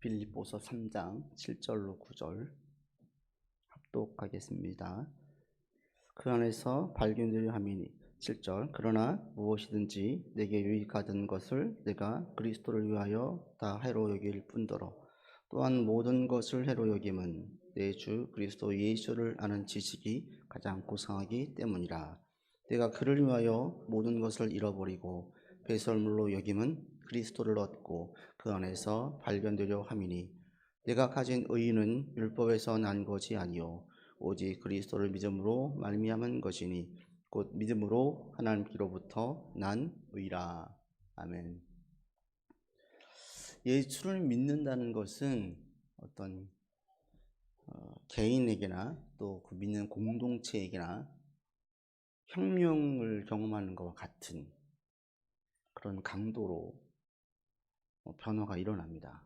빌립보서 3장 7절로 9절 합독하겠습니다. 그 안에서 발견되려 함이니 7절 그러나 무엇이든지 내게 유익하던 것을 내가 그리스도를 위하여 다 해로 여길 뿐더러 또한 모든 것을 해로 여김은 내 주 그리스도 예수를 아는 지식이 가장 고상하기 때문이라. 내가 그를 위하여 모든 것을 잃어버리고 배설물로 여김은 그리스도를 얻고 그 안에서 발견되려 함이니 내가 가진 의의는 율법에서 난 것이 아니요 오직 그리스도를 믿음으로 말미암은 것이니 곧 믿음으로 하나님께로부터 난 의라. 아멘. 예수를 믿는다는 것은 어떤 개인에게나 또 그 믿는 공동체에게나 혁명을 경험하는 것과 같은 그런 강도로 변화가 일어납니다.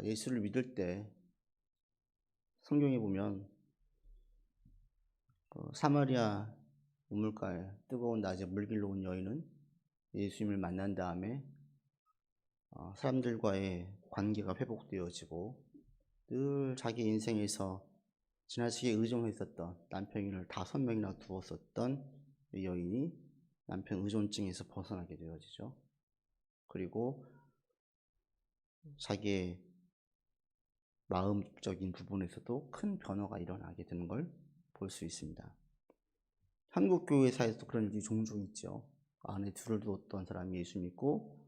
예수를 믿을 때 성경에 보면 사마리아 우물가에 뜨거운 낮에 물길로 온 여인은 예수님을 만난 다음에 사람들과의 관계가 회복되어지고 늘 자기 인생에서 지나치게 의존했었던 남편을 5명이나 두었었던 이 여인이 남편 의존증에서 벗어나게 되어지죠. 그리고 자기의 마음적인 부분에서도 큰 변화가 일어나게 되는 걸 볼 수 있습니다. 한국 교회사에서도 그런 일이 종종 있죠. 아내 둘을 두었던 사람이 예수 믿고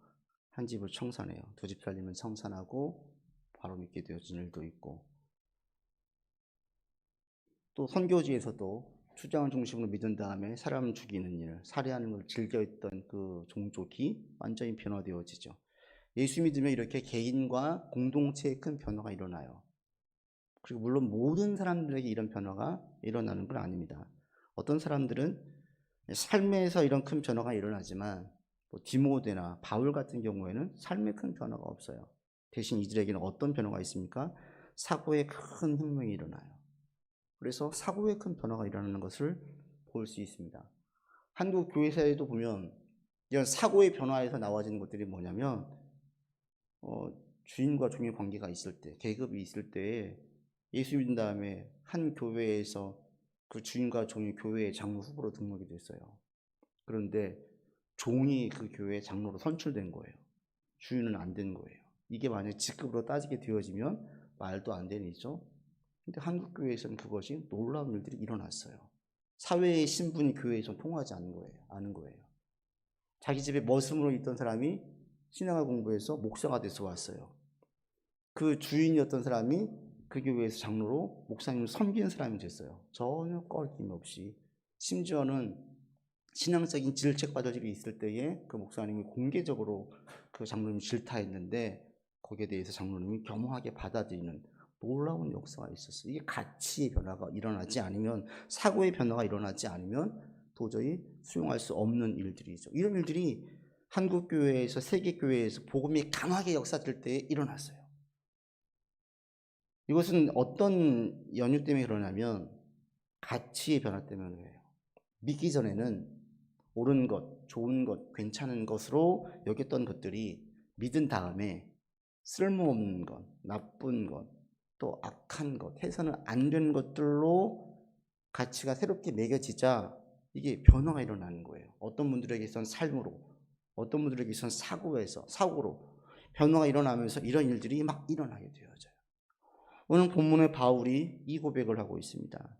한 집을 청산해요. 2집 살림은 청산하고 바로 믿게 되어진 일도 있고, 또 선교지에서도 추장을 중심으로 믿은 다음에 사람 죽이는 일, 살해하는 걸 즐겨했던 그 종족이 완전히 변화되어지죠. 예수 믿으면 이렇게 개인과 공동체에 큰 변화가 일어나요. 그리고 물론 모든 사람들에게 이런 변화가 일어나는 건 아닙니다. 어떤 사람들은 삶에서 이런 큰 변화가 일어나지만 디모데나 바울 같은 경우에는 삶에 큰 변화가 없어요. 대신 이들에게는 어떤 변화가 있습니까? 사고에 큰 혁명이 일어나요. 그래서 사고에 큰 변화가 일어나는 것을 볼 수 있습니다. 한국 교회사에도 보면 이런 사고의 변화에서 나와지는 것들이 뭐냐면 주인과 종의 관계가 있을 때, 계급이 있을 때에 예수 믿은 다음에 한 교회에서 그 주인과 종이 교회의 장로 후보로 등록이 됐어요. 그런데 종이 그 교회의 장로로 선출된 거예요. 주인은 안 된 거예요. 이게 만약 직급으로 따지게 되어지면 말도 안 되는 일이죠. 근데 한국 교회에서는 그것이 놀라운 일들이 일어났어요. 사회의 신분이 교회에서 통하지 않은 거예요. 자기 집에 머슴으로 있던 사람이 신앙을 공부해서 목사가 돼서 왔어요. 그 주인이었던 사람이 그 교회에서 장로로 목사님을 섬기는 사람이 됐어요. 전혀 꺼림낌 없이. 심지어는 신앙적인 질책받을 일이 있을 때에 그 목사님이 공개적으로 그 장로님을 질타했는데 거기에 대해서 장로님이 겸허하게 받아들이는 놀라운 역사가 있었어요. 이게 가치의 변화가 일어나지 않으면, 사고의 변화가 일어나지 않으면 도저히 수용할 수 없는 일들이죠. 이런 일들이 한국교회에서, 세계교회에서 복음이 강하게 역사될 때에 일어났어요. 이것은 어떤 연유 때문에 그러냐면 가치의 변화 때문에 그래요. 믿기 전에는 옳은 것, 좋은 것, 괜찮은 것으로 여겼던 것들이 믿은 다음에 쓸모없는 것, 나쁜 것, 또 악한 것, 해서는 안 되는 것들로 가치가 새롭게 매겨지자 이게 변화가 일어나는 거예요. 어떤 분들에게선 삶으로, 어떤 분들에게선 사고로 변화가 일어나면서 이런 일들이 막 일어나게 되어져요. 오늘 본문에 바울이 이 고백을 하고 있습니다.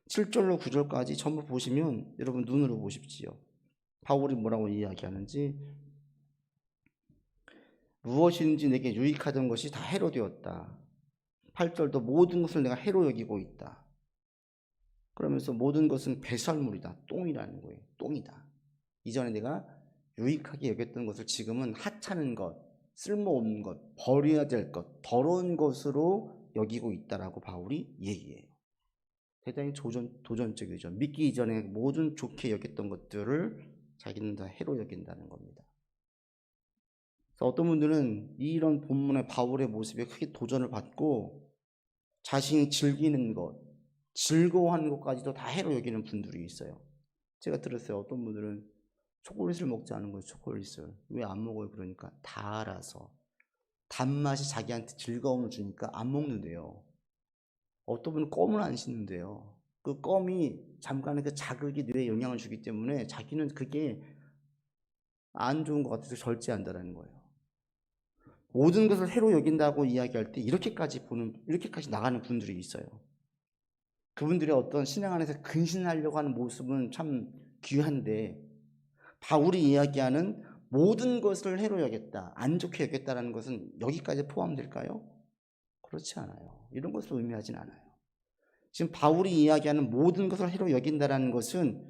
7절로 9절까지 전부 보시면 여러분 눈으로 보십시오. 바울이 뭐라고 이야기하는지. 무엇인지 내게 유익하던 것이 다 해로 되었다. 8절도 모든 것을 내가 해로 여기고 있다. 그러면서 모든 것은 배설물이다. 똥이라는 거예요. 똥이다. 이전에 내가 유익하게 여겼던 것을 지금은 하찮은 것, 쓸모없는 것, 버려야 될 것, 더러운 것으로 여기고 있다라고 바울이 얘기해요. 대단히 도전적이죠. 믿기 이전에 모든 좋게 여겼던 것들을 자기는 다 해로 여긴다는 겁니다. 그래서 어떤 분들은 이런 본문의 바울의 모습에 크게 도전을 받고 자신이 즐기는 것, 즐거워하는 것까지도 다 해로 여기는 분들이 있어요. 제가 들었어요. 어떤 분들은 초콜릿을 먹지 않은 거예요. 초콜릿을. 왜 안 먹어요? 그러니까 달아서. 단맛이 자기한테 즐거움을 주니까 안 먹는데요. 어떤 분은 껌을 안 씹는데요. 그 껌이 잠깐의 그 자극이 뇌에 영향을 주기 때문에 자기는 그게 안 좋은 것 같아서 절제한다는 거예요. 모든 것을 해로 여긴다고 이야기할 때 이렇게까지 나가는 분들이 있어요. 그분들의 어떤 신앙 안에서 근신하려고 하는 모습은 참 귀한데, 바울이 이야기하는 모든 것을 해로 여겼다, 안 좋게 여겼다라는 것은 여기까지 포함될까요? 그렇지 않아요. 이런 것을 의미하진 않아요. 지금 바울이 이야기하는 모든 것을 해로 여긴다라는 것은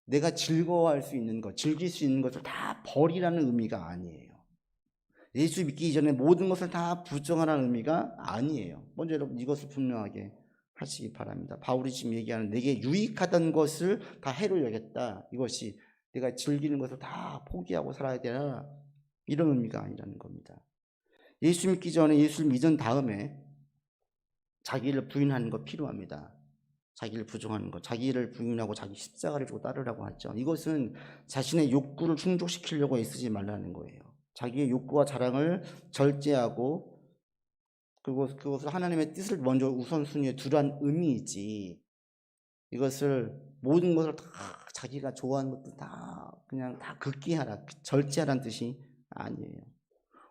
내가 즐거워할 수 있는 것, 즐길 수 있는 것을 다 버리라는 의미가 아니에요. 예수 믿기 이전에 모든 것을 다 부정하라는 의미가 아니에요. 먼저 여러분 이것을 분명하게 하시기 바랍니다. 바울이 지금 얘기하는 내게 유익하던 것을 다 해로 여겼다, 이것이 내가 즐기는 것을 다 포기하고 살아야 되나, 이런 의미가 아니라는 겁니다. 예수 믿기 전에, 예수를 믿은 다음에 자기를 부인하는 것 필요합니다. 자기를 부정하는 것, 자기를 부인하고 자기 십자가를 지고 따르라고 하죠. 이것은 자신의 욕구를 충족시키려고 애쓰지 말라는 거예요. 자기의 욕구와 자랑을 절제하고 그것을 하나님의 뜻을 먼저 우선순위에 두란 의미이지, 이것을 모든 것을 다 자기가 좋아하는 것도 다 그냥 다 극기하라, 절제하라는 뜻이 아니에요.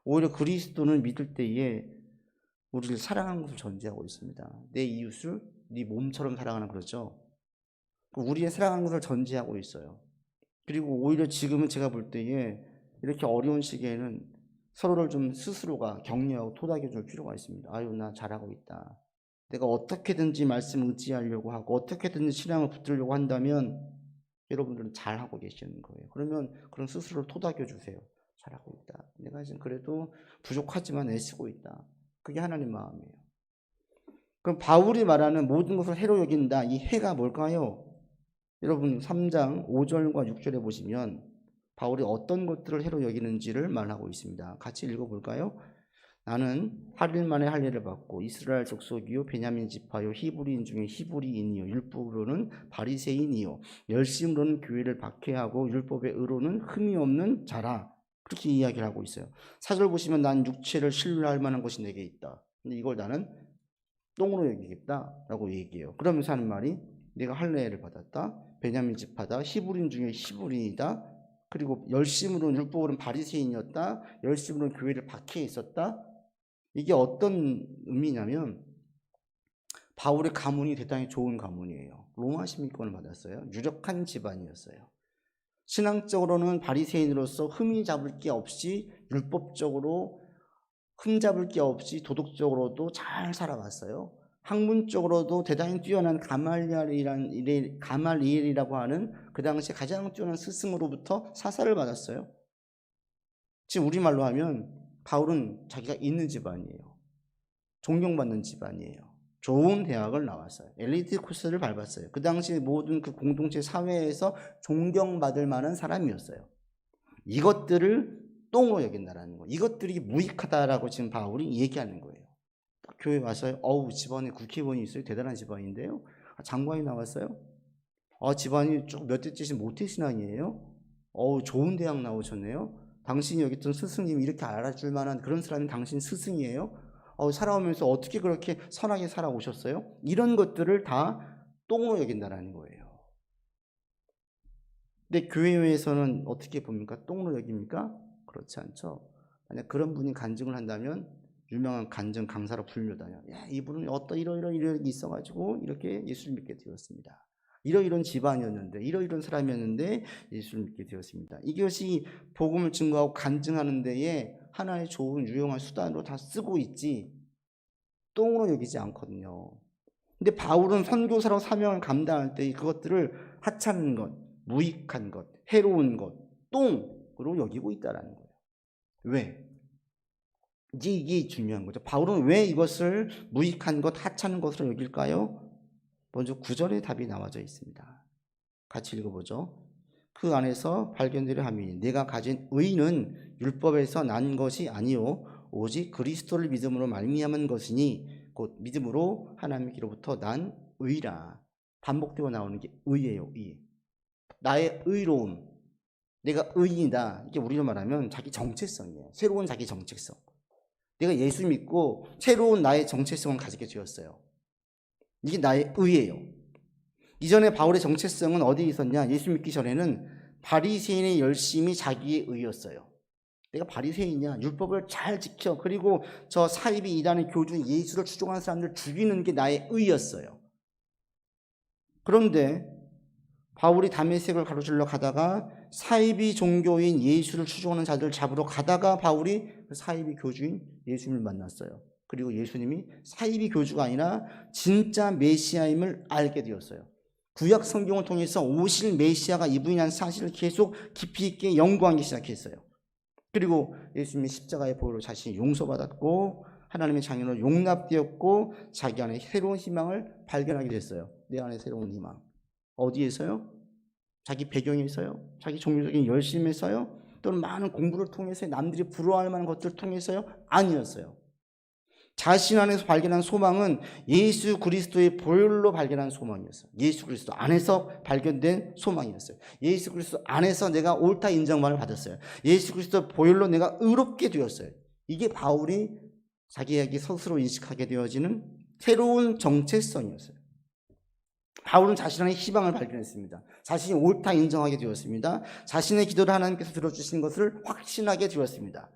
오히려 그리스도는 믿을 때에 우리를 사랑하는 것을 전제하고 있습니다. 내 이웃을 네 몸처럼 사랑하는, 그러죠. 우리의 사랑하는 것을 전제하고 있어요. 그리고 오히려 지금은 제가 볼 때에 이렇게 어려운 시기에는 서로를 좀 스스로가 격려하고 토닥여 줄 필요가 있습니다. 아유, 나 잘하고 있다. 내가 어떻게든지 말씀 의지하려고 하고 어떻게든지 신앙을 붙들려고 한다면 여러분들은 잘하고 계시는 거예요. 그러면 그런 스스로를 토닥여 주세요. 잘하고 있다. 내가 지금 그래도 부족하지만 애쓰고 있다. 그게 하나님 마음이에요. 그럼 바울이 말하는 모든 것을 해로 여긴다, 이 해가 뭘까요? 여러분 3장 5절과 6절에 보시면 바울이 어떤 것들을 해로 여기는지를 말하고 있습니다. 같이 읽어볼까요? 나는 8일 만에 할례를 받고 이스라엘 족속이요 베냐민 지파요 히브리인 중에 히브리인이요 율법으로는 바리새인이요 열심으로는 교회를 박해하고 율법의 의로는 흠이 없는 자라, 그렇게 이야기를 하고 있어요. 4절 보시면 난 육체를 신뢰할 만한 것이 내게 있다. 근데 이걸 나는 똥으로 여기겠다라고 얘기해요. 그러면서 하는 말이 내가 할례를 받았다, 베냐민 지파다, 히브리인 중에 히브리이다, 그리고 열심으로는 율법으로는 바리새인이었다, 열심으로는 교회를 박해해 있었다. 이게 어떤 의미냐면 바울의 가문이 대단히 좋은 가문이에요. 로마 시민권을 받았어요. 유력한 집안이었어요. 신앙적으로는 바리새인으로서 흠이 잡을 게 없이, 율법적으로 흠 잡을 게 없이 도덕적으로도 잘 살아왔어요. 학문적으로도 대단히 뛰어난 가말리엘이라고 하는 그 당시 가장 뛰어난 스승으로부터 사사를 받았어요. 지금 우리말로 하면 바울은 자기가 있는 집안이에요. 존경받는 집안이에요. 좋은 대학을 나왔어요. 엘리트 코스를 밟았어요. 그 당시 모든 그 공동체 사회에서 존경받을 만한 사람이었어요. 이것들을 똥으로 여긴다라는 거, 이것들이 무익하다라고 지금 바울이 얘기하는 거예요. 교회 와서 어우 집안에 국회의원이 있어요. 대단한 집안인데요. 장관이 나왔어요. 집안이 쭉 몇 대째신 모태신앙이에요. 어우 좋은 대학 나오셨네요. 당신이 여기 있던 스승님이 이렇게 알아줄 만한 그런 사람이 당신 스승이에요. 살아오면서 어떻게 그렇게 선하게 살아오셨어요? 이런 것들을 다 똥으로 여긴다라는 거예요. 근데 교회에서는 어떻게 봅니까? 똥으로 여깁니까? 그렇지 않죠. 만약 그런 분이 간증을 한다면 유명한 간증 강사로 불려다녀. 야, 이분은 이런 있어가지고 이렇게 예수를 믿게 되었습니다. 이런 집안이었는데, 이런 사람이었는데 예수를 믿게 되었습니다. 이것이 복음을 증거하고 간증하는 데에 하나의 좋은 유용한 수단으로 다 쓰고 있지 똥으로 여기지 않거든요. 근데 바울은 선교사로 사명을 감당할 때 그것들을 하찮은 것, 무익한 것, 해로운 것, 똥으로 여기고 있다는 거예요. 왜? 이게 중요한 거죠. 바울은 왜 이것을 무익한 것, 하찮은 것으로 여길까요? 먼저 9절에 답이 나와져 있습니다. 같이 읽어보죠. 그 안에서 발견되려 함이니 내가 가진 의는 율법에서 난 것이 아니요 오직 그리스도를 믿음으로 말미암은 것이니 곧 믿음으로 하나님께로부터 난 의라. 반복되어 나오는 게 의예요. 의. 나의 의로움, 내가 의인이다, 이게 우리로 말하면 자기 정체성이에요. 새로운 자기 정체성. 내가 예수 믿고 새로운 나의 정체성을 가지게 되었어요. 이게 나의 의예요. 이전에 바울의 정체성은 어디에 있었냐? 예수 믿기 전에는 바리새인의 열심이 자기의 의였어요. 내가 바리새인이냐? 율법을 잘 지켜. 그리고 저 사이비 이단의 교주 예수를 추종하는 사람들 죽이는 게 나의 의였어요. 그런데 바울이 다메섹을 가로질러 가다가 사이비 종교인 예수를 추종하는 자들을 잡으러 가다가 바울이 그 사이비 교주인 예수님을 만났어요. 그리고 예수님이 사이비 교주가 아니라 진짜 메시아임을 알게 되었어요. 구약 성경을 통해서 오실 메시아가 이분이라는 사실을 계속 깊이 있게 연구하기 시작했어요. 그리고 예수님이 십자가의 보혈로 자신이 용서받았고 하나님의 자녀로 용납되었고 자기 안에 새로운 희망을 발견하게 됐어요. 내 안에 새로운 희망. 어디에서요? 자기 배경에서요? 자기 종교적인 열심에서요? 또는 많은 공부를 통해서 남들이 부러워할 만한 것들을 통해서요? 아니었어요. 자신 안에서 발견한 소망은 예수 그리스도의 보혈로 발견한 소망이었어요. 예수 그리스도 안에서 발견된 소망이었어요. 예수 그리스도 안에서 내가 옳다 인정만을 받았어요. 예수 그리스도 보혈로 내가 의롭게 되었어요. 이게 바울이 자기에게 스스로 인식하게 되어지는 새로운 정체성이었어요. 바울은 자신 안에 희망을 발견했습니다. 자신이 옳다 인정하게 되었습니다. 자신의 기도를 하나님께서 들어주신 것을 확신하게 되었습니다.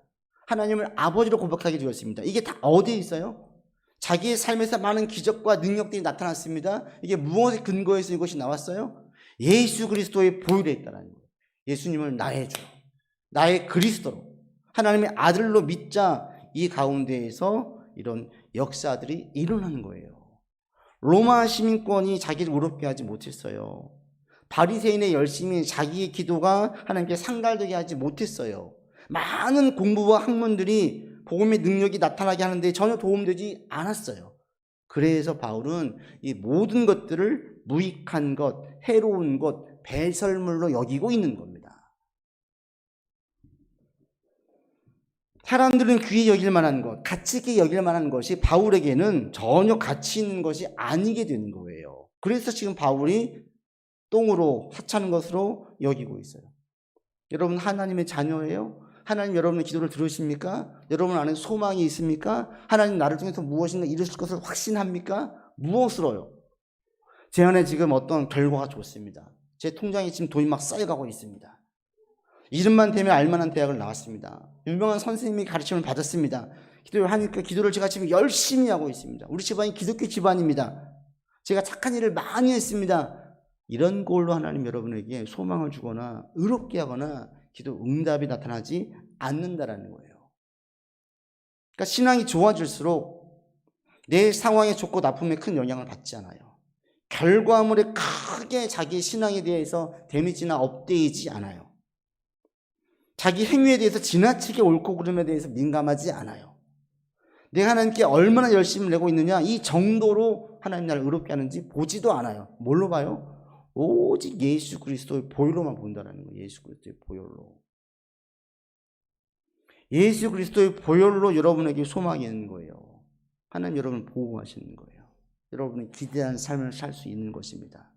하나님을 아버지로 고백하게 되었습니다. 이게 다 어디에 있어요? 자기의 삶에서 많은 기적과 능력들이 나타났습니다. 이게 무엇에 근거해서 이것이 나왔어요? 예수 그리스도의 보혈에 있다는 거예요. 예수님을 나의 주로, 나의 그리스도로, 하나님의 아들로 믿자. 이 가운데에서 이런 역사들이 일어나는 거예요. 로마 시민권이 자기를 의롭게 하지 못했어요. 바리새인의 열심히 자기의 기도가 하나님께 상달되게 하지 못했어요. 많은 공부와 학문들이 복음의 능력이 나타나게 하는데 전혀 도움되지 않았어요. 그래서 바울은 이 모든 것들을 무익한 것, 해로운 것, 배설물로 여기고 있는 겁니다. 사람들은 귀히 여길 만한 것, 가치 있게 여길 만한 것이 바울에게는 전혀 가치 있는 것이 아니게 되는 거예요. 그래서 지금 바울이 똥으로 하찮은 것으로 여기고 있어요. 여러분 하나님의 자녀예요? 하나님 여러분의 기도를 들으십니까? 여러분 안에 소망이 있습니까? 하나님 나를 통해서 무엇인가 이루실 것을 확신합니까? 무엇으로요? 제 안에 지금 어떤 결과가 좋습니다. 제 통장에 지금 돈이 막 쌓여가고 있습니다. 이름만 대면 알만한 대학을 나왔습니다. 유명한 선생님이 가르침을 받았습니다. 기도를 하니까 기도를 제가 지금 열심히 하고 있습니다. 우리 집안이 기독교 집안입니다. 제가 착한 일을 많이 했습니다. 이런 걸로 하나님 여러분에게 소망을 주거나 의롭게 하거나 기도 응답이 나타나지 않는다라는 거예요. 그러니까 신앙이 좋아질수록 내 상황의 좋고 나쁨에 큰 영향을 받지 않아요. 결과물에 크게 자기 신앙에 대해서 데미지나 업데이지 않아요. 자기 행위에 대해서 지나치게 옳고 그름에 대해서 민감하지 않아요. 내가 하나님께 얼마나 열심히 내고 있느냐 이 정도로 하나님 나를 의롭게 하는지 보지도 않아요. 뭘로 봐요? 오직 예수 그리스도의 보혈로만 본다는 거예요. 예수 그리스도의 보혈로. 예수 그리스도의 보혈로 여러분에게 소망이 있는 거예요. 하나님 여러분을 보호하시는 거예요. 여러분이 기대한 삶을 살 수 있는 것입니다.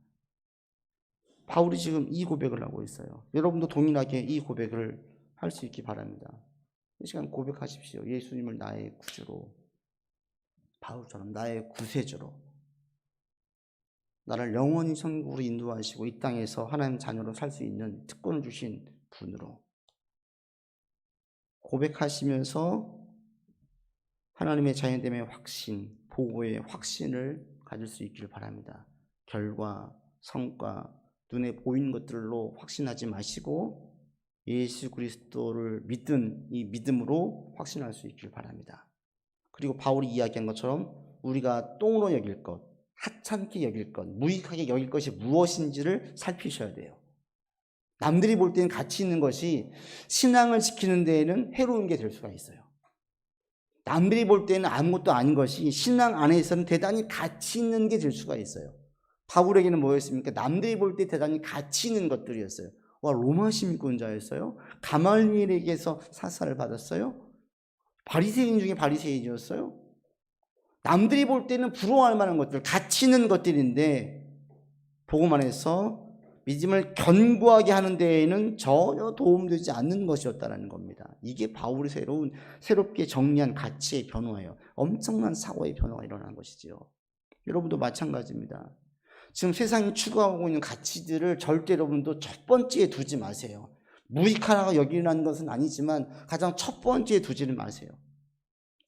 바울이 지금 이 고백을 하고 있어요. 여러분도 동일하게 이 고백을 할 수 있기 바랍니다. 이 시간 고백하십시오. 예수님을 나의 구주로, 바울처럼 나의 구세주로, 나를 영원히 천국으로 인도하시고 이 땅에서 하나님 자녀로 살 수 있는 특권을 주신 분으로 고백하시면서 하나님의 자녀됨의 확신, 보호의 확신을 가질 수 있기를 바랍니다. 결과, 성과, 눈에 보이는 것들로 확신하지 마시고 예수 그리스도를 믿은 이 믿음으로 확신할 수 있기를 바랍니다. 그리고 바울이 이야기한 것처럼 우리가 똥으로 여길 것, 하찮게 여길 것, 무익하게 여길 것이 무엇인지를 살피셔야 돼요. 남들이 볼 때는 가치 있는 것이 신앙을 지키는 데에는 해로운 게 될 수가 있어요. 남들이 볼 때는 아무것도 아닌 것이 신앙 안에서는 대단히 가치 있는 게 될 수가 있어요. 바울에게는 뭐였습니까? 남들이 볼 때 대단히 가치 있는 것들이었어요. 와, 로마 시민권자였어요? 가말리엘에게서 사사를 받았어요? 바리새인 중에 바리새인이었어요? 남들이 볼 때는 부러워할 만한 것들, 가치 있는 것들인데 복음 안에서 믿음을 견고하게 하는 데에는 전혀 도움되지 않는 것이었다는 겁니다. 이게 바울이 새롭게 정리한 가치의 변화예요. 엄청난 사고의 변화가 일어난 것이지요. 여러분도 마찬가지입니다. 지금 세상이 추구하고 있는 가치들을 절대 여러분도 첫 번째에 두지 마세요. 무익하다고 여기는 것은 아니지만 가장 첫 번째에 두지는 마세요.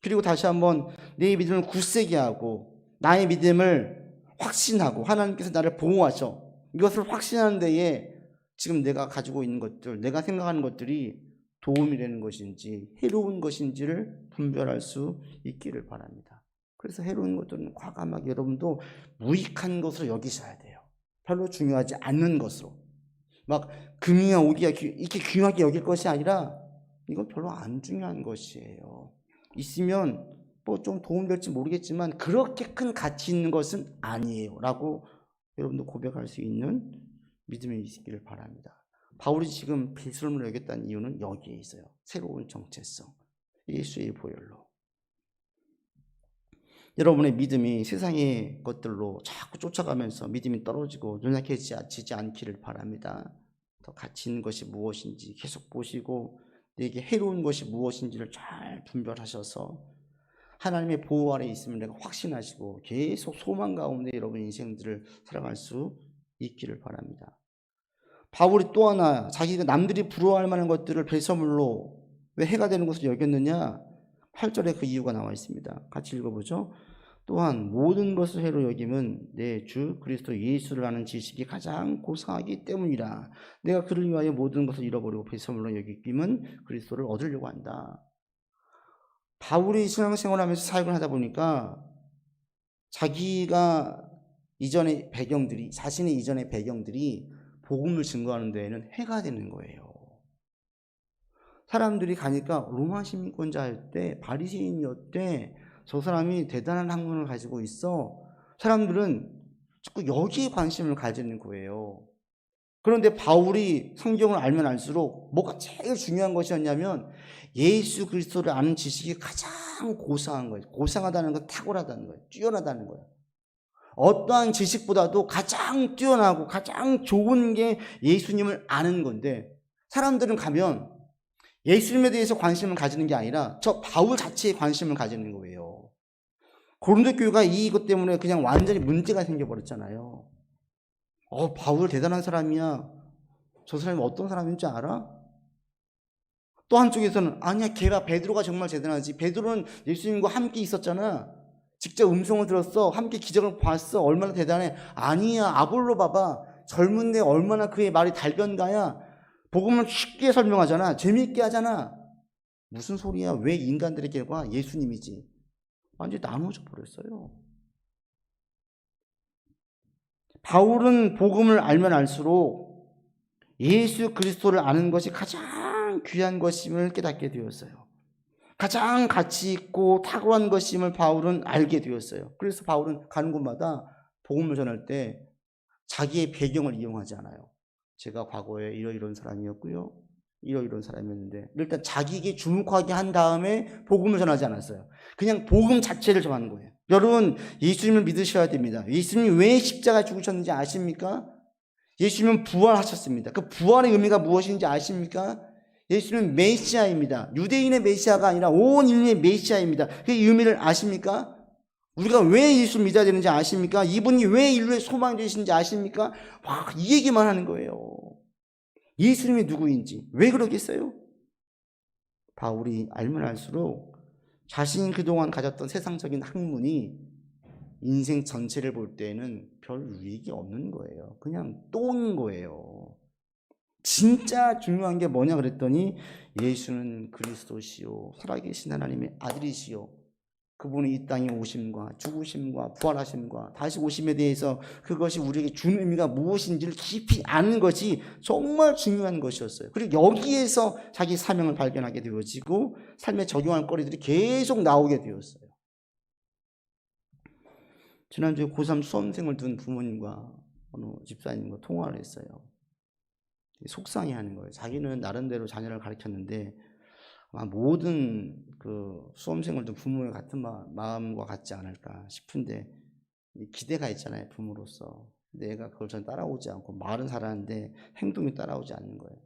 그리고 다시 한번 내 믿음을 굳세게 하고 나의 믿음을 확신하고 하나님께서 나를 보호하셔. 이것을 확신하는 데에 지금 내가 가지고 있는 것들, 내가 생각하는 것들이 도움이 되는 것인지 해로운 것인지를 분별할 수 있기를 바랍니다. 그래서 해로운 것들은 과감하게 여러분도 무익한 것으로 여기셔야 돼요. 별로 중요하지 않는 것으로. 막 금이야 오디야 이렇게 귀하게 여길 것이 아니라 이건 별로 안 중요한 것이에요. 있으면 뭐 좀 도움될지 모르겠지만 그렇게 큰 가치 있는 것은 아니에요 라고 여러분도 고백할 수 있는 믿음이 있기를 바랍니다. 바울이 지금 배설물을 여겼다는 이유는 여기에 있어요. 새로운 정체성, 예수의 보혈로. 여러분의 믿음이 세상의 것들로 자꾸 쫓아가면서 믿음이 떨어지고 연약해지지 않기를 바랍니다. 더 가치 있는 것이 무엇인지 계속 보시고 내게 해로운 것이 무엇인지를 잘 분별하셔서 하나님의 보호 아래 있음을 내가 확신하시고 계속 소망 가운데 여러분 인생들을 살아갈 수 있기를 바랍니다. 바울이 또 하나 자기가 남들이 부러워할 만한 것들을 배설물로 왜 해가 되는 것으로 여겼느냐? 8절에 그 이유가 나와 있습니다. 같이 읽어보죠. 또한 모든 것을 해로 여김은 내 주 그리스도 예수를 아는 지식이 가장 고상하기 때문이라. 내가 그를 위하여 모든 것을 잃어버리고 배설물로 여김은 그리스도를 얻으려고 한다. 바울이 신앙생활하면서 사역을 하다 보니까 자기가 이전의 배경들이, 자신의 이전의 배경들이 복음을 증거하는 데에는 해가 되는 거예요. 사람들이 가니까 로마 시민권자였대, 바리새인이었대, 저 사람이 대단한 학문을 가지고 있어. 사람들은 자꾸 여기에 관심을 가지는 거예요. 그런데 바울이 성경을 알면 알수록 뭐가 제일 중요한 것이었냐면 예수 그리스도를 아는 지식이 가장 고상한 거예요. 고상하다는 건 탁월하다는 거예요. 뛰어나다는 거예요. 어떠한 지식보다도 가장 뛰어나고 가장 좋은 게 예수님을 아는 건데 사람들은 가면 예수님에 대해서 관심을 가지는 게 아니라 저 바울 자체에 관심을 가지는 거예요. 고린도 교회가 이것 때문에 그냥 완전히 문제가 생겨버렸잖아요. 바울 대단한 사람이야. 저 사람이 어떤 사람인 줄 알아? 또 한쪽에서는 아니야, 걔가 베드로가 정말 대단하지. 베드로는 예수님과 함께 있었잖아. 직접 음성을 들었어. 함께 기적을 봤어. 얼마나 대단해. 아니야, 아볼로 봐봐. 젊은데 얼마나 그의 말이 달변가야. 복음을 쉽게 설명하잖아. 재미있게 하잖아. 무슨 소리야. 왜 인간들에게가 예수님이지. 완전히 나눠져 버렸어요. 바울은 복음을 알면 알수록 예수 그리스도를 아는 것이 가장 귀한 것임을 깨닫게 되었어요. 가장 가치 있고 탁월한 것임을 바울은 알게 되었어요. 그래서 바울은 가는 곳마다 복음을 전할 때 자기의 배경을 이용하지 않아요. 제가 과거에 이러이러한 사람이었고요. 이러이러한 사람이었는데 일단 자기에게 주목하게 한 다음에 복음을 전하지 않았어요. 그냥 복음 자체를 전하는 거예요. 여러분 예수님을 믿으셔야 됩니다. 예수님이 왜 십자가에 죽으셨는지 아십니까? 예수님은 부활하셨습니다. 그 부활의 의미가 무엇인지 아십니까? 예수님은 메시아입니다. 유대인의 메시아가 아니라 온 인류의 메시아입니다. 그 의미를 아십니까? 우리가 왜 예수를 믿어야 되는지 아십니까? 이분이 왜 인류의 소망이 되신지 아십니까? 이 얘기만 하는 거예요. 예수님이 누구인지. 왜 그러겠어요? 바울이 알면 알수록 자신이 그동안 가졌던 세상적인 학문이 인생 전체를 볼 때는 별 유익이 없는 거예요. 그냥 똥인 거예요. 진짜 중요한 게 뭐냐 그랬더니 예수는 그리스도시요 살아계신 하나님의 아들이시요 그분이 이 땅에 오심과 죽으심과 부활하심과 다시 오심에 대해서 그것이 우리에게 주는 의미가 무엇인지를 깊이 아는 것이 정말 중요한 것이었어요. 그리고 여기에서 자기 사명을 발견하게 되어지고 삶에 적용할 거리들이 계속 나오게 되었어요. 지난주에 고3 수험생을 둔 부모님과 어느 집사님과 통화를 했어요. 속상해하는 거예요. 자기는 나름대로 자녀를 가르쳤는데 모든 그 수험생들도 부모의 같은 마음과 같지 않을까 싶은데 기대가 있잖아요, 부모로서. 내가 그걸 전 따라오지 않고 말은 잘하는데 행동이 따라오지 않는 거예요.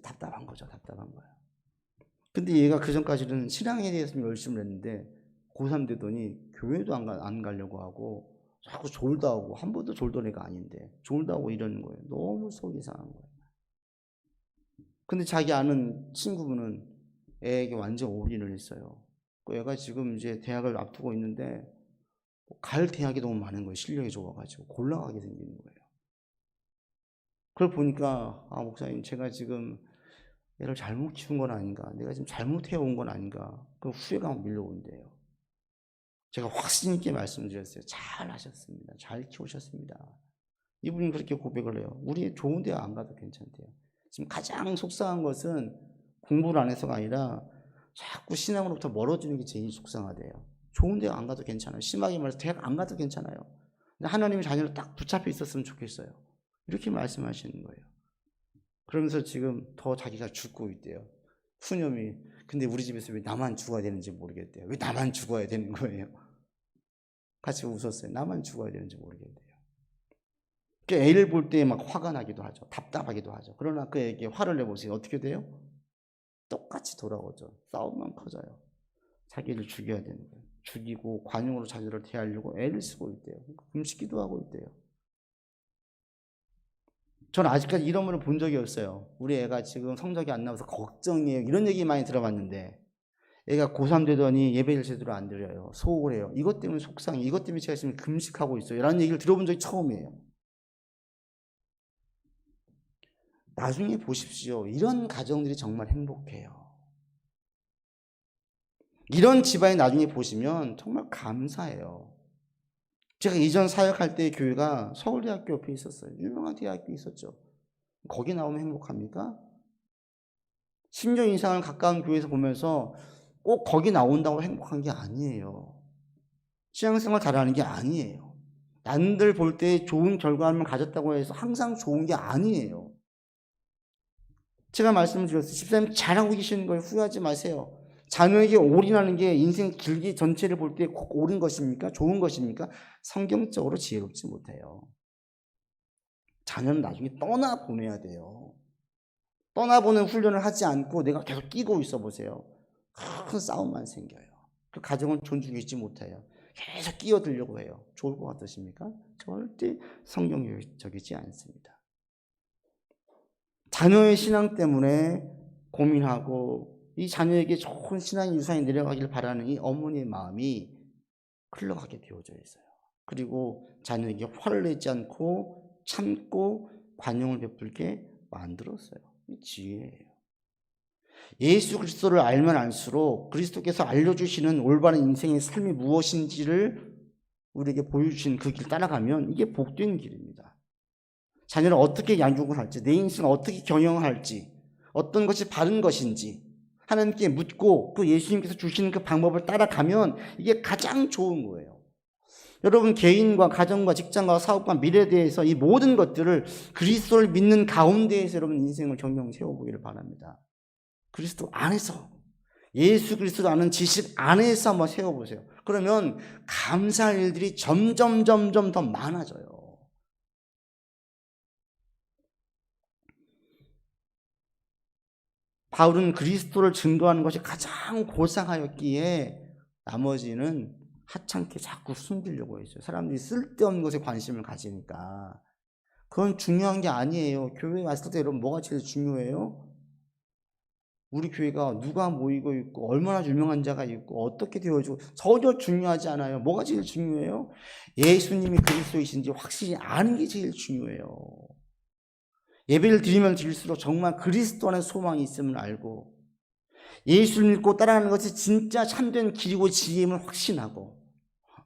답답한 거죠. 답답한 거예요. 근데 얘가 그전까지는 신앙에 대해서 열심히 했는데 고3 되더니 교회도 안 가려고 하고 자꾸 졸다 오고, 한 번도 졸던 애가 아닌데 졸다 오고 이러는 거예요. 너무 속이 상한 거예요. 근데 자기 아는 친구분은 애에게 완전 올인을 했어요. 그 애가 지금 이제 대학을 앞두고 있는데 갈 대학이 너무 많은 거예요. 실력이 좋아가지고 골라가게 생기는 거예요. 그걸 보니까 목사님, 제가 지금 애를 잘못 키운 건 아닌가, 내가 지금 잘못해온 건 아닌가, 그 후회가 밀려온대요. 제가 확신 있게 말씀드렸어요. 잘 하셨습니다. 잘 키우셨습니다. 이분이 그렇게 고백을 해요. 우리 좋은 대학 안 가도 괜찮대요. 지금 가장 속상한 것은 공부를 안 해서가 아니라 자꾸 신앙으로부터 멀어지는 게 제일 속상하대요. 좋은 대학 안 가도 괜찮아요. 심하게 말해서 대학 안 가도 괜찮아요. 근데 하나님의 자녀를 딱 붙잡혀 있었으면 좋겠어요. 이렇게 말씀하시는 거예요. 그러면서 지금 더 자기가 죽고 있대요. 푸념이. 근데 우리 집에서 왜 나만 죽어야 되는지 모르겠대요. 왜 나만 죽어야 되는 거예요? 같이 웃었어요. 나만 죽어야 되는지 모르겠대요. 애를 볼 때 막 화가 나기도 하죠. 답답하기도 하죠. 그러나 그에게 화를 내보세요. 어떻게 돼요? 똑같이 돌아오죠. 싸움만 커져요. 자기를 죽여야 되는 거예요. 죽이고 관용으로 자기를 대하려고 애를 쓰고 있대요. 금식기도 하고 있대요. 저는 아직까지 이런 분을 본 적이 없어요. 우리 애가 지금 성적이 안 나와서 걱정이에요. 이런 얘기 많이 들어봤는데 애가 고3 되더니 예배를 제대로 안 드려요. 소홀 해요. 이것 때문에 속상해. 이것 때문에 제가 지금 금식하고 있어요. 라는 얘기를 들어본 적이 처음이에요. 나중에 보십시오. 이런 가정들이 정말 행복해요. 이런 집안이 나중에 보시면 정말 감사해요. 제가 이전 사역할 때 교회가 서울대학교 옆에 있었어요. 유명한 대학교 있었죠. 거기 나오면 행복합니까? 10년 이상을 가까운 교회에서 보면서 꼭 거기 나온다고 행복한 게 아니에요. 신앙생활 잘하는 게 아니에요. 남들 볼 때 좋은 결과만 가졌다고 해서 항상 좋은 게 아니에요. 제가 말씀드렸어요. 집사님 잘하고 계시는 거예요. 후회하지 마세요. 자녀에게 올인하는 게 인생 길기 전체를 볼 때 꼭 옳은 것입니까? 좋은 것입니까? 성경적으로 지혜롭지 못해요. 자녀는 나중에 떠나보내야 돼요. 떠나보는 훈련을 하지 않고 내가 계속 끼고 있어 보세요. 큰 싸움만 생겨요. 그 가정은 존중하지 못해요. 계속 끼어들려고 해요. 좋을 것 같으십니까? 절대 성경적이지 않습니다. 자녀의 신앙 때문에 고민하고 이 자녀에게 좋은 신앙의 유산이 내려가길 바라는 이 어머니의 마음이 흘러가게 되어져 있어요. 그리고 자녀에게 화를 내지 않고 참고 관용을 베풀게 만들었어요. 이 지혜예요. 예수 그리스도를 알면 알수록 그리스도께서 알려주시는 올바른 인생의 삶이 무엇인지를 우리에게 보여주신 그 길 따라가면 이게 복된 길입니다. 자녀를 어떻게 양육을 할지, 내 인생을 어떻게 경영할지, 어떤 것이 바른 것인지 하나님께 묻고 그 예수님께서 주시는 그 방법을 따라가면 이게 가장 좋은 거예요. 여러분, 개인과 가정과 직장과 사업과 미래에 대해서 이 모든 것들을 그리스도를 믿는 가운데에서 여러분 인생을 경영 세워보기를 바랍니다. 그리스도 안에서, 예수 그리스도 아는 지식 안에서 한번 세워보세요. 그러면 감사할 일들이 점점 더 많아져요. 바울은 그리스도를 증거하는 것이 가장 고상하였기에 나머지는 하찮게 자꾸 숨기려고 했어요. 사람들이 쓸데없는 것에 관심을 가지니까. 그건 중요한 게 아니에요. 교회에 왔을 때 여러분 뭐가 제일 중요해요? 우리 교회가 누가 모이고 있고 얼마나 유명한 자가 있고 어떻게 되어지고 전혀 중요하지 않아요. 뭐가 제일 중요해요? 예수님이 그리스도이신지 확실히 아는 게 제일 중요해요. 예배를 드리면 드릴수록 정말 그리스도 안에 소망이 있음을 알고 예수를 믿고 따라가는 것이 진짜 참된 길이고 지혜임을 확신하고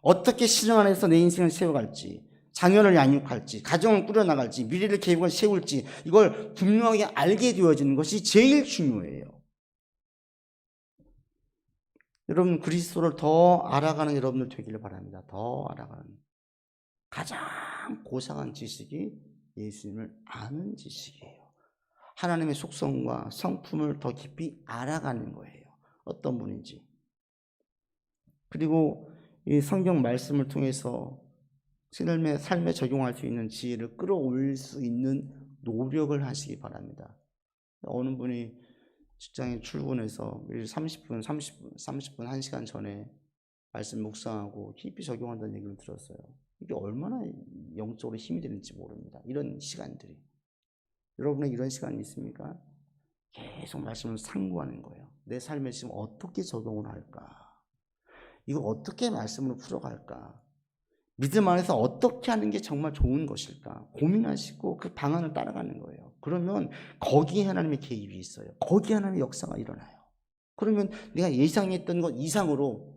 어떻게 신앙 안에서 내 인생을 세워갈지, 자녀를 양육할지, 가정을 꾸려나갈지, 미래를 계획을 세울지 이걸 분명하게 알게 되어지는 것이 제일 중요해요. 여러분, 그리스도를 더 알아가는 여러분들 되기를 바랍니다. 더 알아가는. 가장 고상한 지식이 예수님을 아는 지식이에요. 하나님의 속성과 성품을 더 깊이 알아가는 거예요. 어떤 분인지. 그리고 이 성경 말씀을 통해서 삶에 적용할 수 있는 지혜를 끌어올릴 수 있는 노력을 하시기 바랍니다. 어느 분이 직장에 출근해서 30분, 1시간 전에 말씀 묵상하고 깊이 적용한다는 얘기를 들었어요. 이게 얼마나 영적으로 힘이 되는지 모릅니다. 이런 시간들이. 여러분의 이런 시간이 있습니까? 계속 말씀을 상고하는 거예요. 내 삶에 지금 어떻게 적용을 할까? 이거 어떻게 말씀으로 풀어갈까? 믿음 안에서 어떻게 하는 게 정말 좋은 것일까? 고민하시고 그 방안을 따라가는 거예요. 그러면 거기에 하나님의 개입이 있어요. 거기에 하나님의 역사가 일어나요. 그러면 내가 예상했던 것 이상으로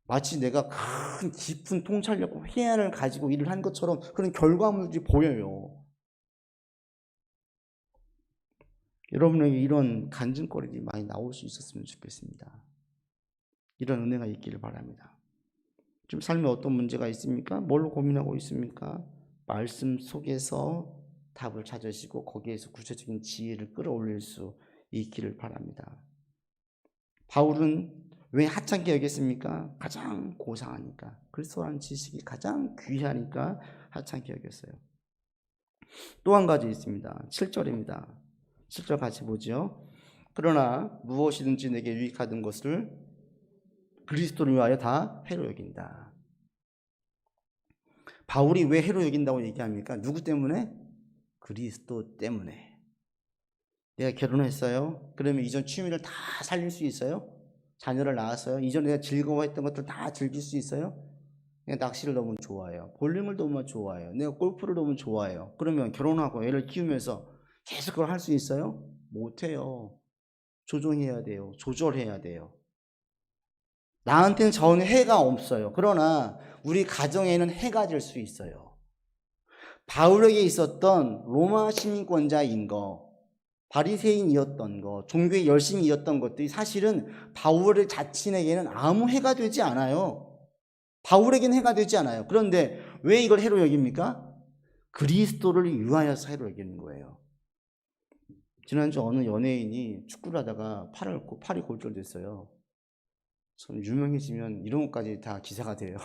마치 내가 큰 깊은 통찰력과 회한을 가지고 일을 한 것처럼 그런 결과물들이 보여요. 여러분에게 이런 간증거리들이 많이 나올 수 있었으면 좋겠습니다. 이런 은혜가 있기를 바랍니다. 지금 삶에 어떤 문제가 있습니까? 뭘로 고민하고 있습니까? 말씀 속에서 답을 찾으시고 거기에서 구체적인 지혜를 끌어올릴 수 있기를 바랍니다. 바울은 왜 하찮게 여겼습니까? 가장 고상하니까. 그리스도라는 지식이 가장 귀하니까 하찮게 여겼어요. 또 한 가지 있습니다. 7절입니다. 7절 같이 보죠. 그러나 무엇이든지 내게 유익하던 것을 그리스도를 위하여 다 해로 여긴다. 바울이 왜 해로 여긴다고 얘기합니까? 누구 때문에? 그리스도 때문에. 내가 결혼했어요. 그러면 이전 취미를 다 살릴 수 있어요? 자녀를 낳았어요. 이전에 내가 즐거워했던 것들 다 즐길 수 있어요? 내가 낚시를 너무 좋아해요. 볼링을 너무 좋아해요. 내가 골프를 너무 좋아해요. 그러면 결혼하고 애를 키우면서 계속 그걸 할 수 있어요? 못해요. 조정해야 돼요. 조절해야 돼요. 나한테는 전혀 해가 없어요. 그러나 우리 가정에는 해가 될 수 있어요. 바울에게 있었던 로마 시민권자인 거, 바리새인이었던 거, 종교에 열심히 이었던 것들이 사실은 바울 자신에게는 아무 해가 되지 않아요. 바울에게는 해가 되지 않아요. 그런데 왜 이걸 해로 여깁니까? 그리스도를 위하여서 해로 여기는 거예요. 지난주 어느 연예인이 축구를 하다가 팔이 골절됐어요. 좀 유명해지면 이런 것까지 다 기사가 돼요.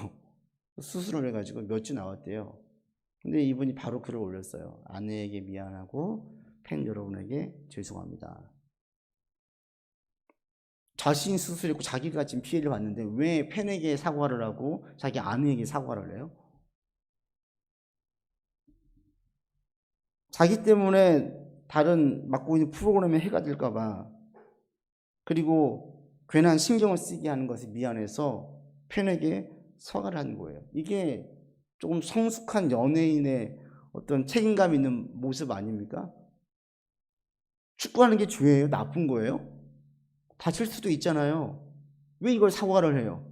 수술을 해가지고 몇 주 나왔대요. 근데 이분이 바로 글을 올렸어요. 아내에게 미안하고 팬 여러분에게 죄송합니다. 자신이 수술했고 자기가 지금 피해를 봤는데 왜 팬에게 사과를 하고 자기 아내에게 사과를 해요? 자기 때문에 다른 맡고 있는 프로그램에 해가 될까봐, 그리고 괜한 신경을 쓰게 하는 것에 미안해서 팬에게 사과를 하는 거예요. 이게 조금 성숙한 연예인의 어떤 책임감 있는 모습 아닙니까? 축구하는 게 죄예요? 나쁜 거예요? 다칠 수도 있잖아요. 왜 이걸 사과를 해요?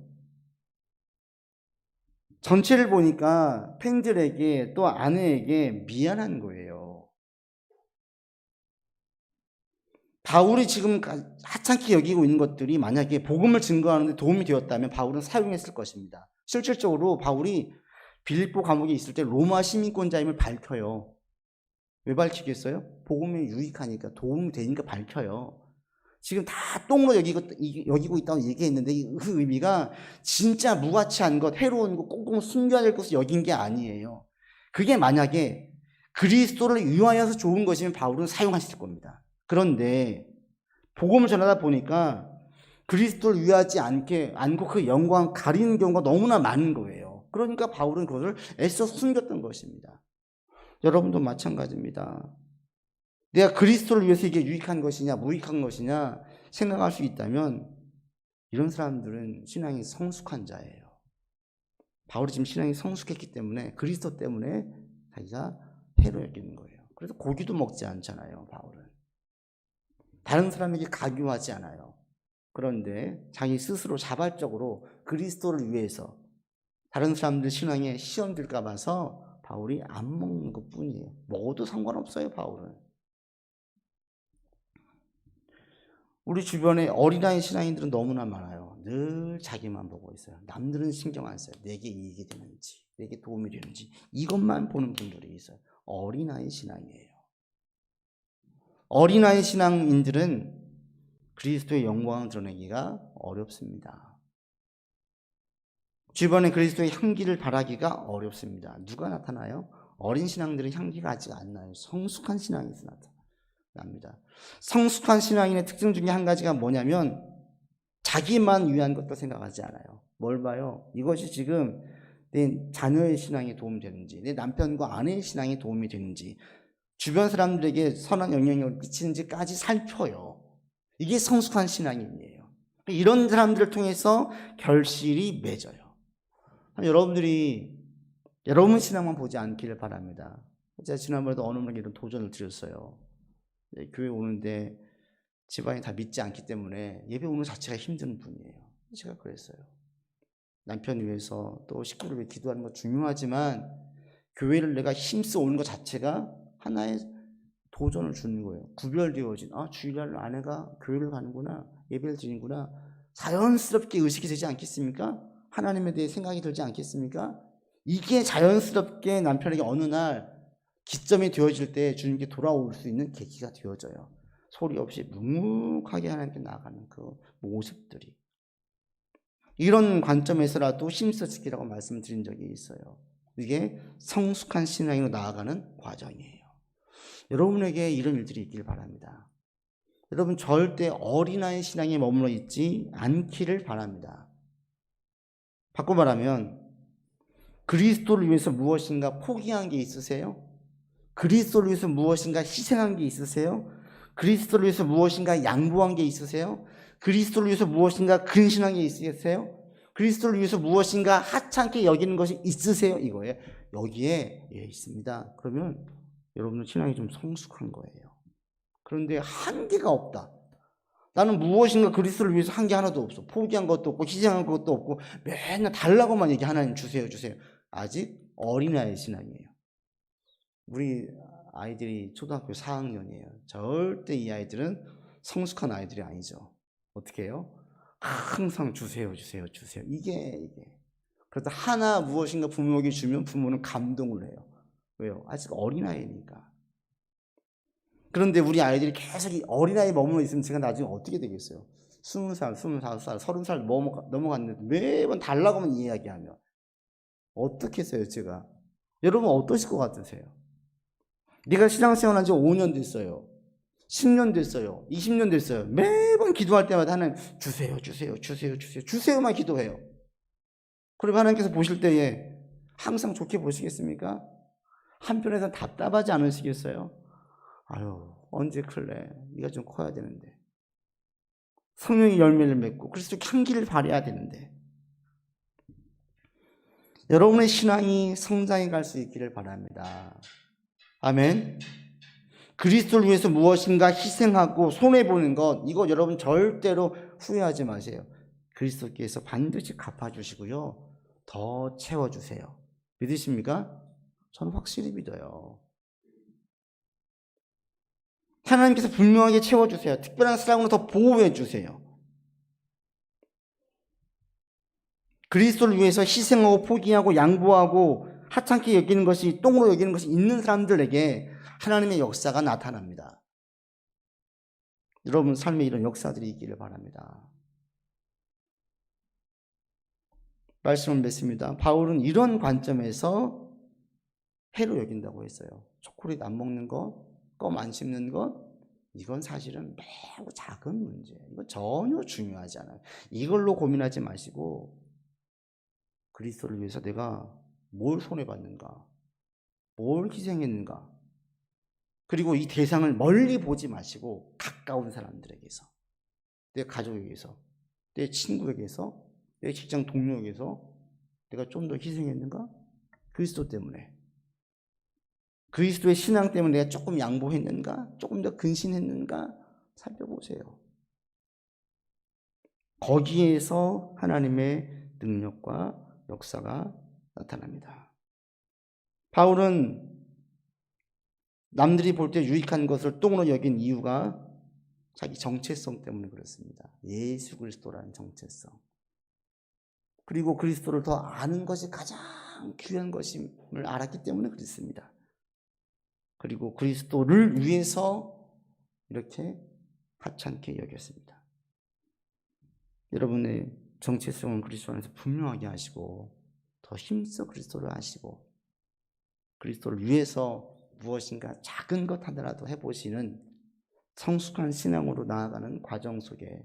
전체를 보니까 팬들에게 또 아내에게 미안한 거예요. 바울이 지금 하찮게 여기고 있는 것들이 만약에 복음을 증거하는 데 도움이 되었다면 바울은 사용했을 것입니다. 실질적으로 바울이 빌립보 감옥에 있을 때 로마 시민권자임을 밝혀요. 왜 밝히겠어요? 복음이 유익하니까, 도움이 되니까 밝혀요. 지금 다 똥으로 여기고 있다고 얘기했는데 그 의미가 진짜 무가치한 것, 해로운 것, 꽁꽁 숨겨야 될 것을 여긴 게 아니에요. 그게 만약에 그리스도를 위하여서 좋은 것이면 바울은 사용하실 겁니다. 그런데 복음을 전하다 보니까 그리스도를 위하지 않고 그 영광 가리는 경우가 너무나 많은 거예요. 그러니까 바울은 그것을 애써 숨겼던 것입니다. 여러분도 마찬가지입니다. 내가 그리스도를 위해서 이게 유익한 것이냐 무익한 것이냐 생각할 수 있다면 이런 사람들은 신앙이 성숙한 자예요. 바울이 지금 신앙이 성숙했기 때문에 그리스도 때문에 자기가 해로 여기는 거예요. 그래서 고기도 먹지 않잖아요. 바울은 다른 사람에게 강요하지 않아요. 그런데 자기 스스로 자발적으로 그리스도를 위해서 다른 사람들 신앙에 시험들까 봐서 바울이 안 먹는 것 뿐이에요. 먹어도 상관없어요. 바울은. 우리 주변에 어린아이 신앙인들은 너무나 많아요. 늘 자기만 보고 있어요. 남들은 신경 안 써요. 내게 이익이 되는지, 내게 도움이 되는지 이것만 보는 분들이 있어요. 어린아이 신앙이에요. 어린아이 신앙인들은 그리스도의 영광을 드러내기가 어렵습니다. 주변에 그리스도의 향기를 바라기가 어렵습니다. 누가 나타나요? 어린 신앙들은 향기가 아직 안 나요. 성숙한 신앙에서 나타납니다. 성숙한 신앙인의 특징 중에 한 가지가 뭐냐면 자기만 위한 것도 생각하지 않아요. 뭘 봐요? 이것이 지금 내 자녀의 신앙에 도움이 되는지, 내 남편과 아내의 신앙에 도움이 되는지, 주변 사람들에게 선한 영향력을 끼치는지까지 살펴요. 이게 성숙한 신앙인이에요. 이런 사람들을 통해서 결실이 맺어요. 여러분들이 여러분 신앙만 보지 않기를 바랍니다. 제가 지난번에도 어느 분에게 이런 도전을 드렸어요. 교회 오는데 집안이 다 믿지 않기 때문에 예배 오는 자체가 힘든 분이에요. 제가 그랬어요. 남편 위해서 또 식구를 위해 기도하는 거 중요하지만 교회를 내가 힘써 오는 것 자체가 하나의 도전을 주는 거예요. 구별되어진, 주일날 아내가 교회를 가는구나, 예배를 드리는구나, 자연스럽게 의식이 되지 않겠습니까? 하나님에 대해 생각이 들지 않겠습니까? 이게 자연스럽게 남편에게 어느 날 기점이 되어질 때 주님께 돌아올 수 있는 계기가 되어져요. 소리 없이 묵묵하게 하나님께 나아가는 그 모습들이. 이런 관점에서라도 힘써 지키라고 말씀드린 적이 있어요. 이게 성숙한 신앙으로 나아가는 과정이에요. 여러분에게 이런 일들이 있길 바랍니다. 여러분 절대 어린아이 신앙에 머물러 있지 않기를 바랍니다. 바꿔 말하면 그리스도를 위해서 무엇인가 포기한 게 있으세요? 그리스도를 위해서 무엇인가 희생한 게 있으세요? 그리스도를 위해서 무엇인가 양보한 게 있으세요? 그리스도를 위해서 무엇인가 근신한 게 있으세요? 그리스도를 위해서 무엇인가 하찮게 여기는 것이 있으세요? 이거예요. 여기에 있습니다. 그러면 여러분은 신앙이 좀 성숙한 거예요. 그런데 한계가 없다. 나는 무엇인가 그리스도를 위해서 한 게 하나도 없어. 포기한 것도 없고 희생한 것도 없고 맨날 달라고만 얘기 하나님 주세요 주세요. 아직 어린아이 신앙이에요. 우리 아이들이 초등학교 4학년이에요. 절대 이 아이들은 성숙한 아이들이 아니죠. 어떻게 해요? 항상 주세요 주세요 주세요. 이게 그래서 하나 무엇인가 부모에게 주면 부모는 감동을 해요. 왜요? 아직 어린아이니까. 그런데 우리 아이들이 계속 이 어린아이에 머물러 있으면 제가 나중에 어떻게 되겠어요? 20살, 25살, 30살 넘어갔는데 매번 달라고만 이야기하면 어떻게 했어요 제가? 여러분 어떠실 것 같으세요? 네가 신앙생활 한 지 5년 됐어요. 10년 됐어요. 20년 됐어요. 매번 기도할 때마다 하나님 주세요 주세요 주세요 주세요 주세요만 기도해요. 그리고 하나님께서 보실 때에 항상 좋게 보시겠습니까? 한편에서 답답하지 않으시겠어요? 아유 언제 클래? 네가 좀 커야 되는데 성령의 열매를 맺고 그리스도 향기를 발해야 되는데. 여러분의 신앙이 성장해 갈 수 있기를 바랍니다. 아멘. 그리스도를 위해서 무엇인가 희생하고 손해보는 것, 이거 여러분 절대로 후회하지 마세요. 그리스도께서 반드시 갚아주시고요, 더 채워주세요. 믿으십니까? 저는 확실히 믿어요. 하나님께서 분명하게 채워주세요. 특별한 사랑으로 더 보호해주세요. 그리스도를 위해서 희생하고 포기하고 양보하고 하찮게 여기는 것이, 똥으로 여기는 것이 있는 사람들에게 하나님의 역사가 나타납니다. 여러분 삶에 이런 역사들이 있기를 바랍니다. 말씀을 맺습니다. 바울은 이런 관점에서 해로 여긴다고 했어요. 초콜릿 안 먹는 것, 껌 안 씹는 것, 이건 사실은 매우 작은 문제예요. 이건 전혀 중요하지 않아요. 이걸로 고민하지 마시고 그리스도를 위해서 내가 뭘 손해봤는가, 뭘 희생했는가, 그리고 이 대상을 멀리 보지 마시고 가까운 사람들에게서, 내 가족에게서, 내 친구에게서, 내 직장 동료에게서 내가 좀 더 희생했는가? 그리스도 때문에, 그리스도의 신앙 때문에 내가 조금 양보했는가? 조금 더 근신했는가? 살펴보세요. 거기에서 하나님의 능력과 역사가 나타납니다. 바울은 남들이 볼 때 유익한 것을 똥으로 여긴 이유가 자기 정체성 때문에 그렇습니다. 예수 그리스도라는 정체성. 그리고 그리스도를 더 아는 것이 가장 귀한 것임을 알았기 때문에 그렇습니다. 그리고 그리스도를 위해서 이렇게 하찮게 여겼습니다. 여러분의 정체성은 그리스도 안에서 분명하게 하시고 더 힘써 그리스도를 아시고 그리스도를 위해서 무엇인가 작은 것 하나라도 해보시는 성숙한 신앙으로 나아가는 과정 속에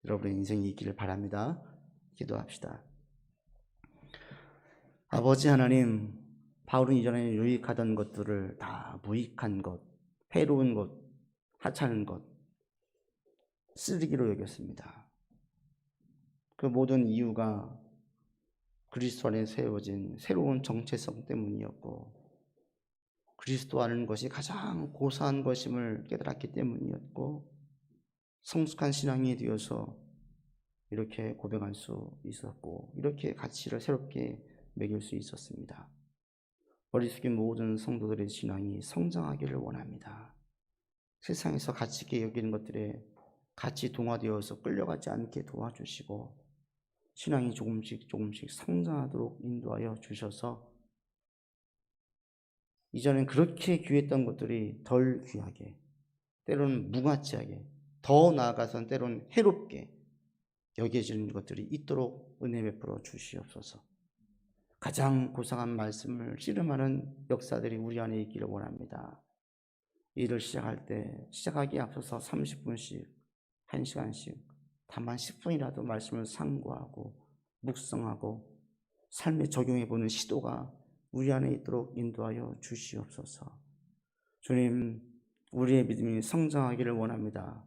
여러분의 인생이 있기를 바랍니다. 기도합시다. 아버지 하나님, 바울은 이전에 유익하던 것들을 다 무익한 것, 해로운 것, 하찮은 것, 쓰레기로 여겼습니다. 그 모든 이유가 그리스도 안에 세워진 새로운 정체성 때문이었고 그리스도 아는 것이 가장 고사한 것임을 깨달았기 때문이었고 성숙한 신앙이 되어서 이렇게 고백할 수 있었고 이렇게 가치를 새롭게 매길 수 있었습니다. 머릿속에 모든 성도들의 신앙이 성장하기를 원합니다. 세상에서 가치 있게 여기는 것들에 같이 동화되어서 끌려가지 않게 도와주시고 신앙이 조금씩 성장하도록 인도하여 주셔서 이전엔 그렇게 귀했던 것들이 덜 귀하게, 때로는 무가치하게, 더 나아가서는 때로는 해롭게 여겨지는 것들이 있도록 은혜 베풀어 주시옵소서. 가장 고상한 말씀을 씨름하는 역사들이 우리 안에 있기를 원합니다. 일을 시작할 때 시작하기에 앞서서 30분씩, 1시간씩, 다만 10분이라도 말씀을 상고하고 묵상하고 삶에 적용해보는 시도가 우리 안에 있도록 인도하여 주시옵소서. 주님, 우리의 믿음이 성장하기를 원합니다.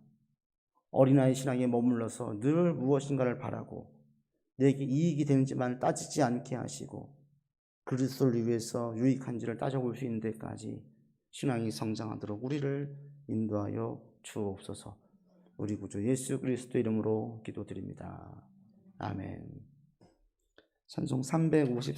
어린아이 신앙에 머물러서 늘 무엇인가를 바라고 내게 이익이 되는지만 따지지 않게 하시고 그리스도를 위해서 유익한지를 따져볼 수 있는 데까지 신앙이 성장하도록 우리를 인도하여 주옵소서. 우리 구주 예수 그리스도 이름으로 기도드립니다. 아멘. 찬송 353